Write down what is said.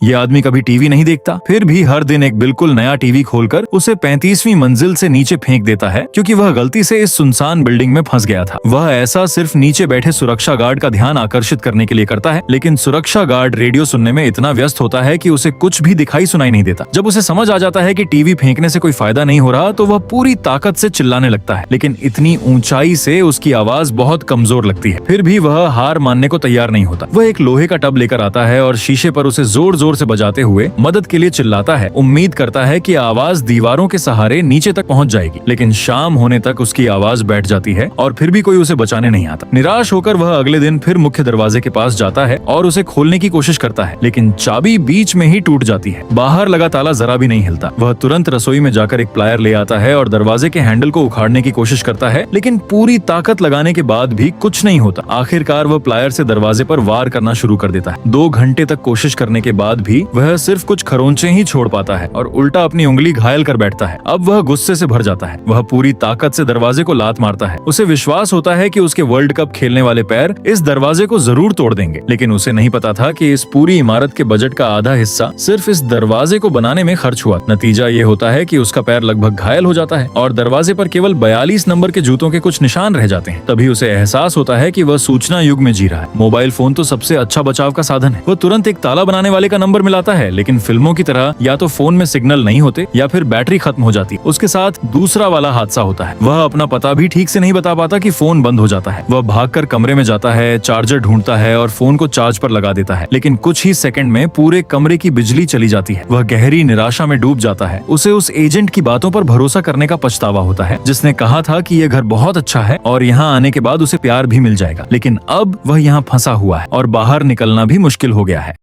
ये आदमी कभी टीवी नहीं देखता, फिर भी हर दिन एक बिल्कुल नया टीवी खोलकर उसे 35वीं मंजिल से नीचे फेंक देता है, क्योंकि वह गलती से इस सुनसान बिल्डिंग में फंस गया था। वह ऐसा सिर्फ नीचे बैठे सुरक्षा गार्ड का ध्यान आकर्षित करने के लिए करता है, लेकिन सुरक्षा गार्ड रेडियो सुनने में इतना व्यस्त होता है कि उसे कुछ भी दिखाई सुनाई नहीं देता। जब उसे समझ आ जाता है कि टीवी फेंकने से कोई फायदा नहीं हो रहा, तो वह पूरी ताकत से चिल्लाने लगता है, लेकिन इतनी ऊंचाई से उसकी आवाज बहुत कमजोर लगती है। फिर भी वह हार मानने को तैयार नहीं होता। वह एक लोहे का टब लेकर आता है और शीशे पर उसे जोर जोर से बजाते हुए मदद के लिए चिल्लाता है। उम्मीद करता है कि आवाज दीवारों के सहारे नीचे तक पहुंच जाएगी, लेकिन शाम होने तक उसकी आवाज बैठ जाती है और फिर भी कोई उसे बचाने नहीं आता। निराश होकर वह अगले दिन फिर मुख्य दरवाजे के पास जाता है और उसे खोलने की कोशिश करता है, लेकिन चाबी बीच में ही टूट जाती है। बाहर लगा ताला जरा भी नहीं हिलता। वह तुरंत रसोई में जाकर एक प्लायर ले आता है और दरवाजे के हैंडल को उखाड़ने की कोशिश करता है, लेकिन पूरी ताकत लगाने के बाद भी कुछ नहीं होता। आखिरकार वह प्लायर से दरवाजे पर वार करना शुरू कर देता है। 2 घंटे तक कोशिश करने के बाद भी वह सिर्फ कुछ खरोंचे ही छोड़ पाता है और उल्टा अपनी उंगली घायल कर बैठता है। अब वह गुस्से से भर जाता है। वह पूरी ताकत से दरवाजे को लात मारता है। उसे विश्वास होता है कि उसके वर्ल्ड कप खेलने वाले पैर इस दरवाजे को जरूर तोड़ देंगे, लेकिन उसे नहीं पता था कि इस पूरी इमारत के बजट का आधा हिस्सा सिर्फ इस दरवाजे को बनाने में खर्च हुआ। नतीजा ये होता है कि उसका पैर लगभग घायल हो जाता है और दरवाजे पर केवल 42 नंबर के जूतों के कुछ निशान रह जाते हैं। तभी उसे एहसास होता है कि वह सूचना युग में जी रहा है। मोबाइल फोन तो सबसे अच्छा बचाव का साधन है। वह तुरंत एक ताला बनाने वाले का नंबर मिलाता है, लेकिन फिल्मों की तरह या तो फोन में सिग्नल नहीं होते या फिर बैटरी खत्म हो जाती। उसके साथ दूसरा वाला हादसा होता है। वह अपना पता भी ठीक से नहीं बता पाता कि फोन बंद हो जाता है। वह भागकर कमरे में जाता है, चार्जर ढूंढता है और फोन को चार्ज पर लगा देता है, लेकिन कुछ ही सेकंड में पूरे कमरे की बिजली चली जाती है। वह गहरी निराशा में डूब जाता है। उसे उस एजेंट की बातों पर भरोसा करने का पछतावा होता है, जिसने कहा था कि यह घर बहुत अच्छा है और यहाँ आने के बाद उसे प्यार भी मिल जाएगा, लेकिन अब वह यहाँ फंसा हुआ है और बाहर निकलना भी मुश्किल हो गया है।